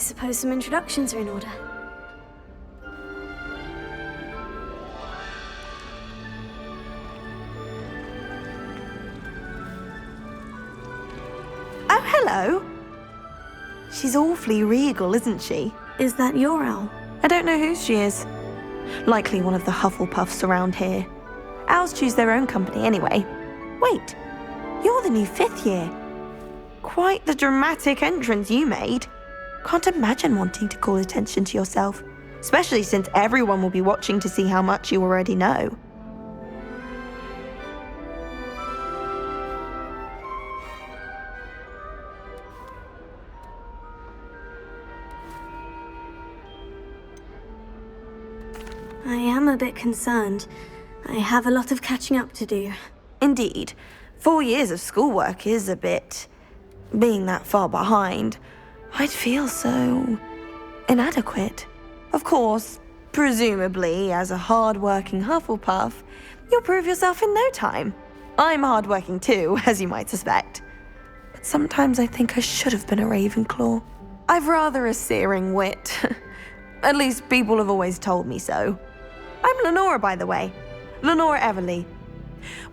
suppose some introductions are in order. Oh, hello. She's awfully regal, isn't she? Is that your owl? I don't know who she is. Likely one of the Hufflepuffs around here. Owls choose their own company anyway. Wait, you're the new 5th year. Quite the dramatic entrance you made. Can't imagine wanting to call attention to yourself, especially since everyone will be watching to see how much you already know. I am a bit concerned. I have a lot of catching up to do. Indeed, 4 years of schoolwork is a bit... Being that far behind, I'd feel so... inadequate. Of course, presumably, as a hard-working Hufflepuff, you'll prove yourself in no time. I'm hard-working too, as you might suspect. But sometimes I think I should have been a Ravenclaw. I've rather a searing wit. At least people have always told me so. I'm Lenora, by the way. Lenora Everly.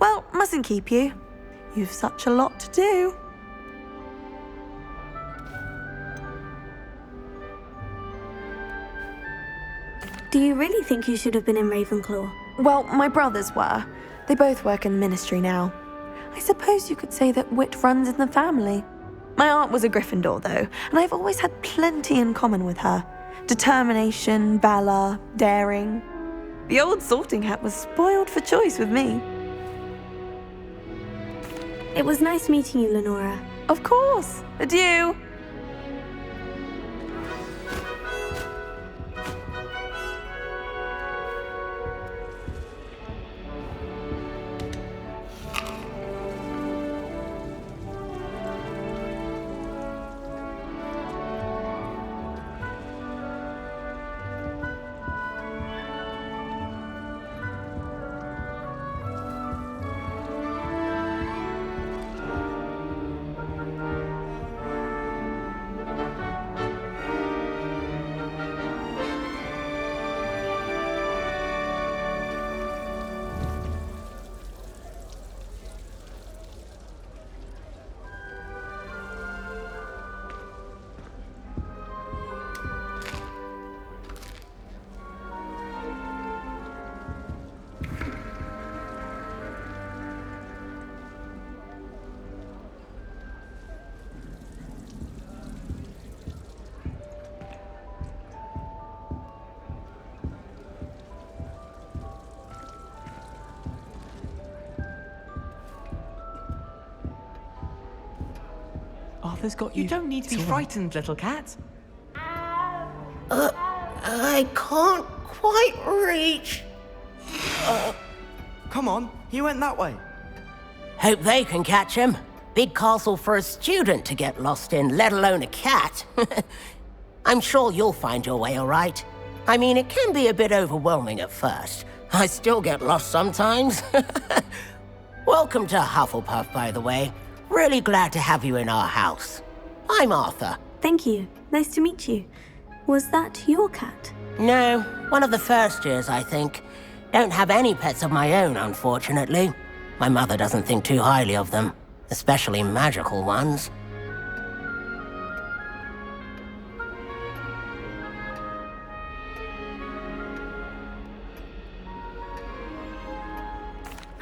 Well, mustn't keep you. You've such a lot to do. Do you really think you should have been in Ravenclaw? Well, my brothers were. They both work in the ministry now. I suppose you could say that wit runs in the family. My aunt was a Gryffindor, though, and I've always had plenty in common with her. Determination, valor, daring. The old sorting hat was spoiled for choice with me. It was nice meeting you, Lenora. Of course. Adieu. Arthur's got you. You don't need to be frightened, little cat. I can't quite reach. Come on, he went that way. Hope they can catch him. Big castle for a student to get lost in, let alone a cat. I'm sure you'll find your way all right. I mean, it can be a bit overwhelming at first. I still get lost sometimes. Welcome to Hufflepuff, by the way. Really glad to have you in our house. I'm Arthur. Thank you. Nice to meet you. Was that your cat? No, one of the first years, I think. Don't have any pets of my own, unfortunately. My mother doesn't think too highly of them, especially magical ones.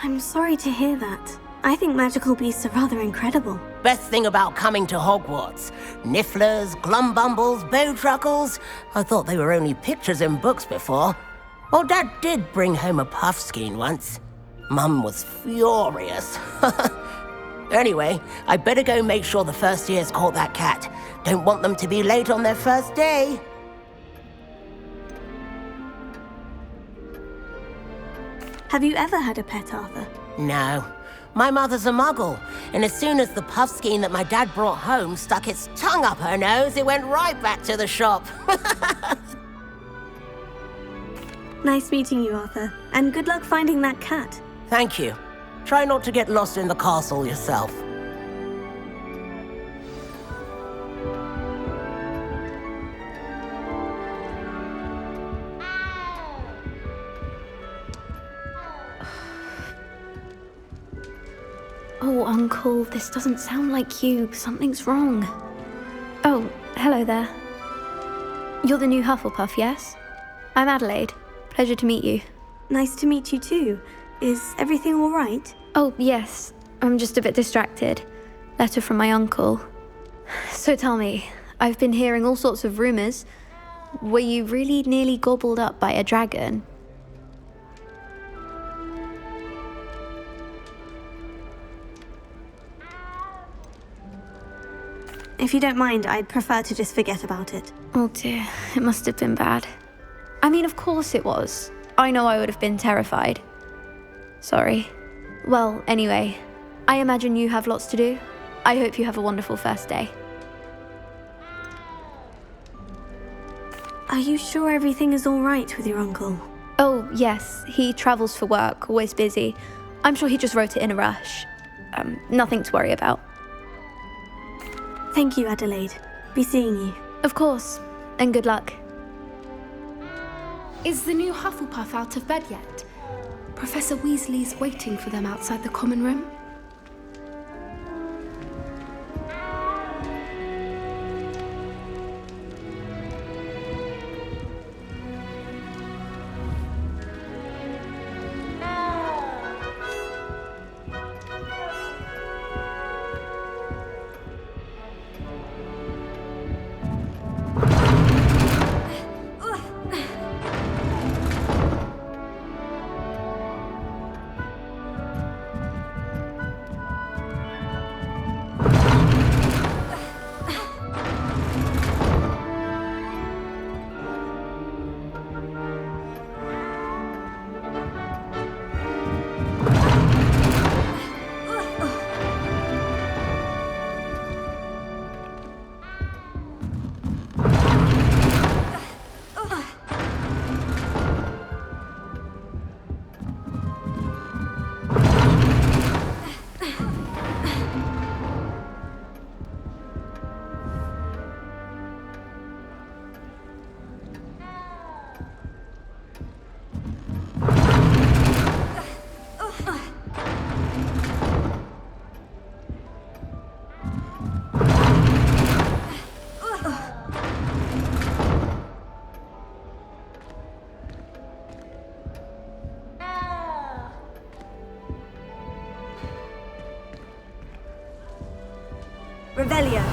I'm sorry to hear that. I think magical beasts are rather incredible. Best thing about coming to Hogwarts. Nifflers, Glumbumbles, Bowtruckles. I thought they were only pictures in books before. Well, Dad did bring home a Puffskein once. Mum was furious. Anyway, I better go make sure the first years caught that cat. Don't want them to be late on their first day. Have you ever had a pet, Arthur? No. My mother's a muggle, and as soon as the Puffskein that my dad brought home stuck its tongue up her nose, it went right back to the shop. Nice meeting you, Arthur. And good luck finding that cat. Thank you. Try not to get lost in the castle yourself. Oh, Uncle, this doesn't sound like you. Something's wrong. Oh, hello there. You're the new Hufflepuff, yes? I'm Adelaide. Pleasure to meet you. Nice to meet you too. Is everything all right? Oh, yes. I'm just a bit distracted. Letter from my uncle. So tell me, I've been hearing all sorts of rumors. Were you really nearly gobbled up by a dragon? If you don't mind, I'd prefer to just forget about it. Oh dear, it must have been bad. I mean, of course it was. I know I would have been terrified. Sorry. Well, anyway, I imagine you have lots to do. I hope you have a wonderful first day. Are you sure everything is all right with your uncle? Oh, yes, he travels for work, always busy. I'm sure he just wrote it in a rush. Nothing to worry about. Thank you, Adelaide. Be seeing you. Of course, and good luck. Is the new Hufflepuff out of bed yet? Professor Weasley's waiting for them outside the common room. Revelio.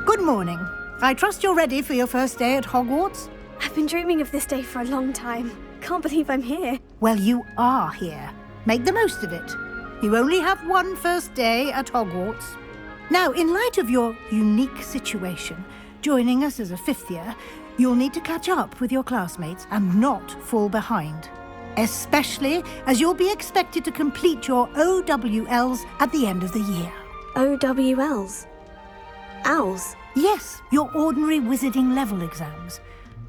Good morning. I trust you're ready for your first day at Hogwarts? I've been dreaming of this day for a long time. Can't believe I'm here. Well, you are here. Make the most of it. You only have one first day at Hogwarts. Now, in light of your unique situation, joining us as a fifth year, you'll need to catch up with your classmates and not fall behind. Especially as you'll be expected to complete your OWLs at the end of the year. OWLs? Owls? Yes, your ordinary wizarding level exams.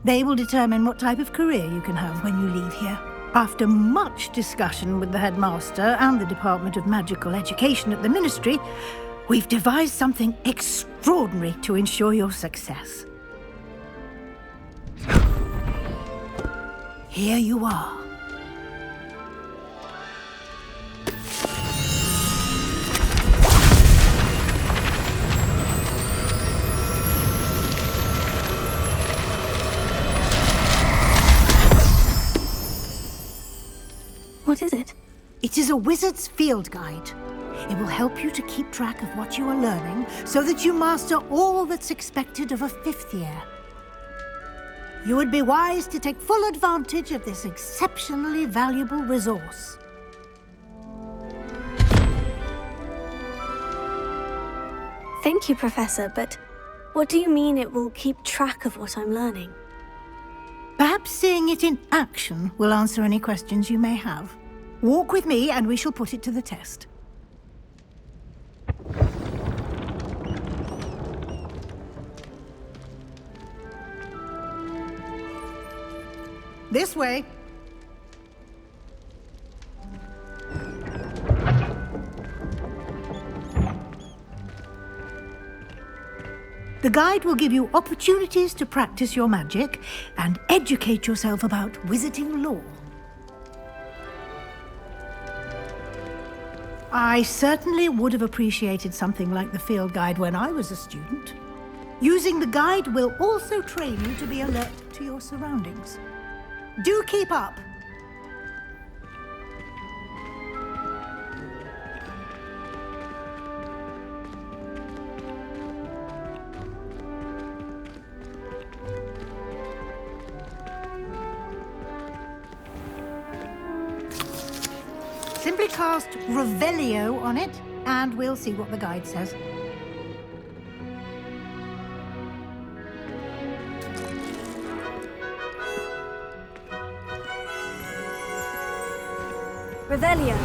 They will determine what type of career you can have when you leave here. After much discussion with the headmaster and the Department of Magical Education at the Ministry, we've devised something extraordinary to ensure your success. Here you are. What is it? It is a wizard's field guide. It will help you to keep track of what you are learning so that you master all that's expected of a fifth year. You would be wise to take full advantage of this exceptionally valuable resource. Thank you, Professor, but what do you mean it will keep track of what I'm learning? Perhaps seeing it in action will answer any questions you may have. Walk with me and we shall put it to the test. This way. The guide will give you opportunities to practice your magic and educate yourself about wizarding lore. I certainly would have appreciated something like the field guide when I was a student. Using the guide will also train you to be alert to your surroundings. Do keep up! Simply cast Revelio on it, and we'll see what the guide says. Revelio.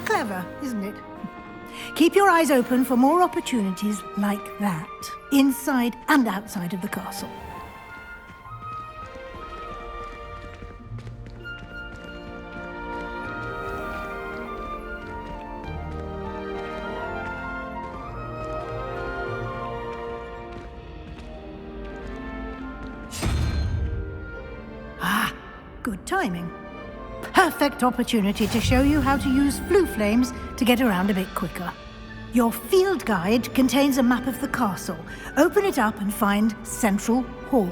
Clever, isn't it? Keep your eyes open for more opportunities like that, inside and outside of the castle. Ah, good timing. Perfect opportunity to show you how to use flue flames to get around a bit quicker. Your field guide contains a map of the castle. Open it up and find Central Hall.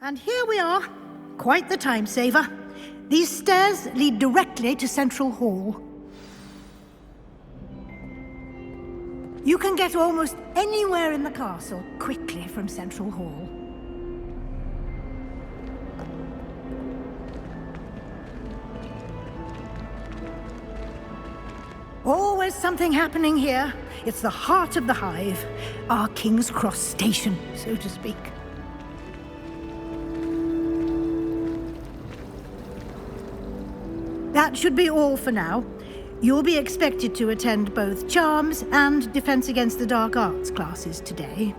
And here we are. Quite the time saver. These stairs lead directly to Central Hall. You can get almost anywhere in the castle quickly from Central Hall. Always something happening here. It's the heart of the hive, our King's Cross station, so to speak. That should be all for now. You'll be expected to attend both Charms and Defense Against the Dark Arts classes today.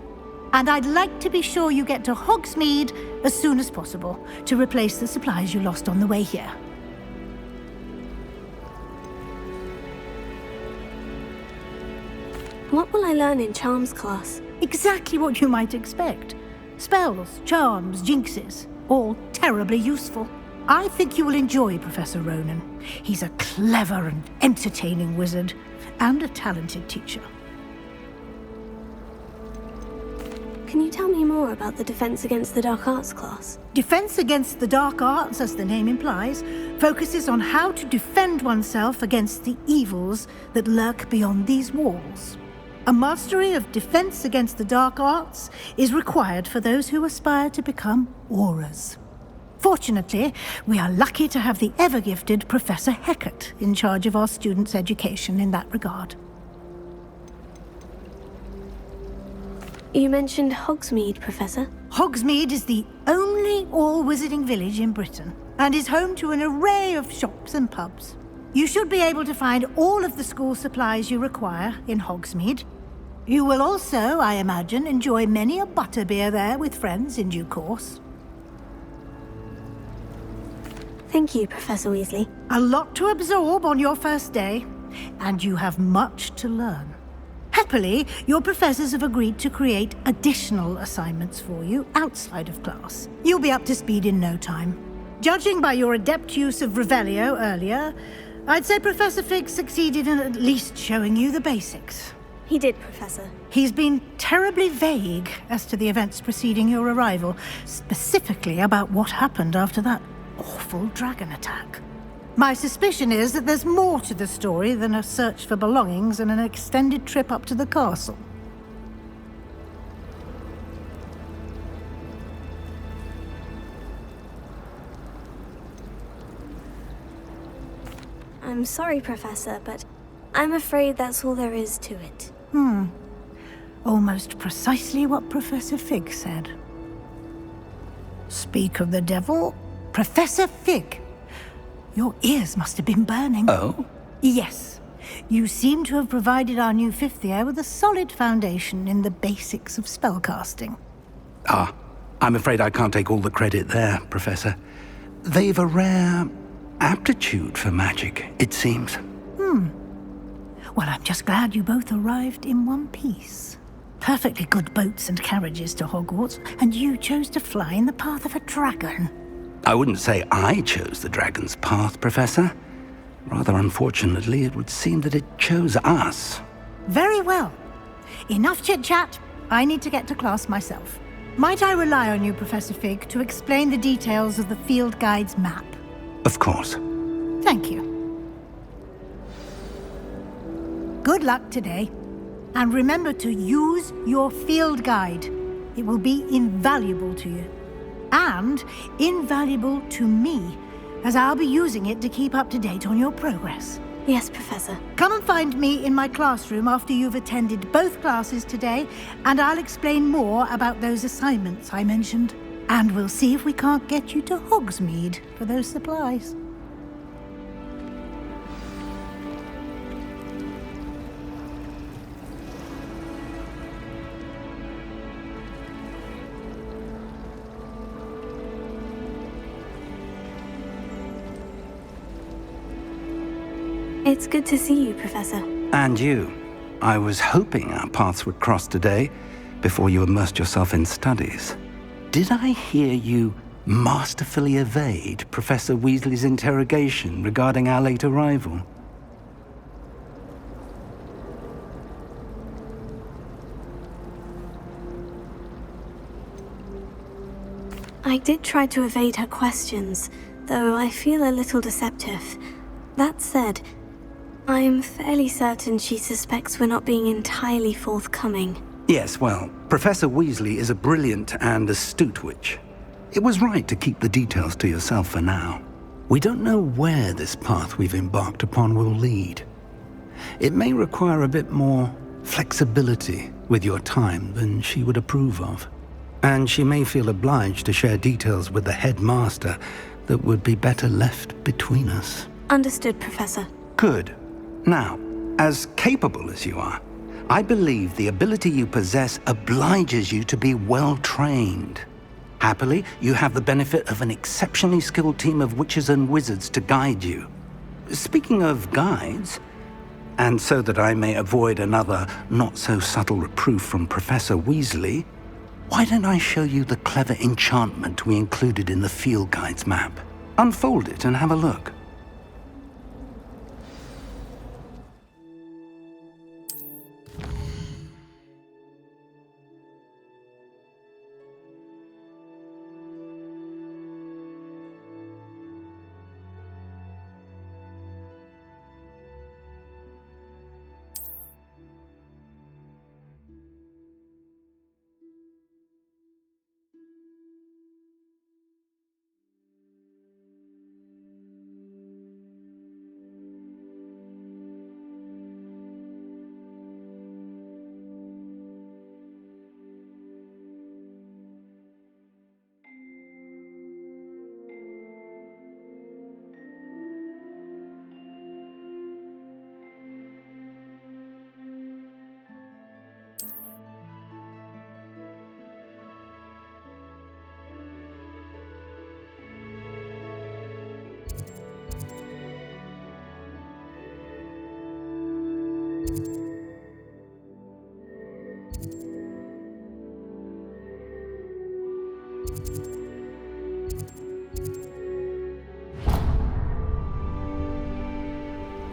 And I'd like to be sure you get to Hogsmeade as soon as possible to replace the supplies you lost on the way here. What will I learn in Charms class? Exactly what you might expect. Spells, charms, jinxes, all terribly useful. I think you will enjoy Professor Ronan. He's a clever and entertaining wizard, and a talented teacher. Can you tell me more about the Defense Against the Dark Arts class? Defense Against the Dark Arts, as the name implies, focuses on how to defend oneself against the evils that lurk beyond these walls. A mastery of Defense Against the Dark Arts is required for those who aspire to become Aurors. Fortunately, we are lucky to have the ever-gifted Professor Hecat in charge of our students' education in that regard. You mentioned Hogsmeade, Professor. Hogsmeade is the only all-wizarding village in Britain, and is home to an array of shops and pubs. You should be able to find all of the school supplies you require in Hogsmeade. You will also, I imagine, enjoy many a butterbeer there with friends in due course. Thank you, Professor Weasley. A lot to absorb on your first day, and you have much to learn. Happily, your professors have agreed to create additional assignments for you outside of class. You'll be up to speed in no time. Judging by your adept use of Revelio earlier, I'd say Professor Fig succeeded in at least showing you the basics. He did, Professor. He's been terribly vague as to the events preceding your arrival, specifically about what happened after that awful dragon attack. My suspicion is that there's more to the story than a search for belongings and an extended trip up to the castle. I'm sorry, Professor, but I'm afraid that's all there is to it. Almost precisely what Professor Fig said. Speak of the devil, Professor Fig. Your ears must have been burning. Oh? Yes. You seem to have provided our new fifth year with a solid foundation in the basics of spellcasting. Ah, I'm afraid I can't take all the credit there, Professor. They've a rare aptitude for magic, it seems. Well, I'm just glad you both arrived in one piece. Perfectly good boats and carriages to Hogwarts, and you chose to fly in the path of a dragon. I wouldn't say I chose the dragon's path, Professor. Rather unfortunately, it would seem that it chose us. Very well. Enough chit-chat. I need to get to class myself. Might I rely on you, Professor Fig, to explain the details of the field guide's map? Of course. Thank you. Good luck today. And remember to use your field guide. It will be invaluable to you. And invaluable to me, as I'll be using it to keep up to date on your progress. Yes, Professor. Come and find me in my classroom after you've attended both classes today, and I'll explain more about those assignments I mentioned. And we'll see if we can't get you to Hogsmeade for those supplies. It's good to see you, Professor. And you. I was hoping our paths would cross today, before you immersed yourself in studies. Did I hear you masterfully evade Professor Weasley's interrogation regarding our late arrival? I did try to evade her questions, though I feel a little deceptive. That said, I'm fairly certain she suspects we're not being entirely forthcoming. Yes, well, Professor Weasley is a brilliant and astute witch. It was right to keep the details to yourself for now. We don't know where this path we've embarked upon will lead. It may require a bit more flexibility with your time than she would approve of. And she may feel obliged to share details with the headmaster that would be better left between us. Understood, Professor. Good. Now, as capable as you are, I believe the ability you possess obliges you to be well trained. Happily, you have the benefit of an exceptionally skilled team of witches and wizards to guide you. Speaking of guides, and so that I may avoid another not-so-subtle reproof from Professor Weasley, why don't I show you the clever enchantment we included in the field guide's map? Unfold it and have a look.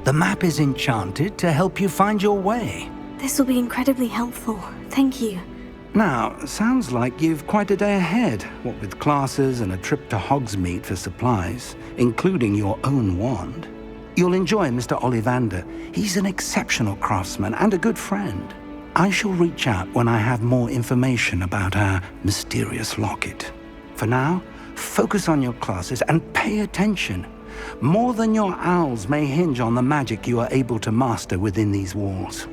The map is enchanted to help you find your way. This will be incredibly helpful. Thank you. Now, sounds like you've quite a day ahead, what with classes and a trip to Hogsmeade for supplies, including your own wand. You'll enjoy Mr. Ollivander. He's an exceptional craftsman and a good friend. I shall reach out when I have more information about our mysterious locket. For now, focus on your classes and pay attention. More than your owls may hinge on the magic you are able to master within these walls.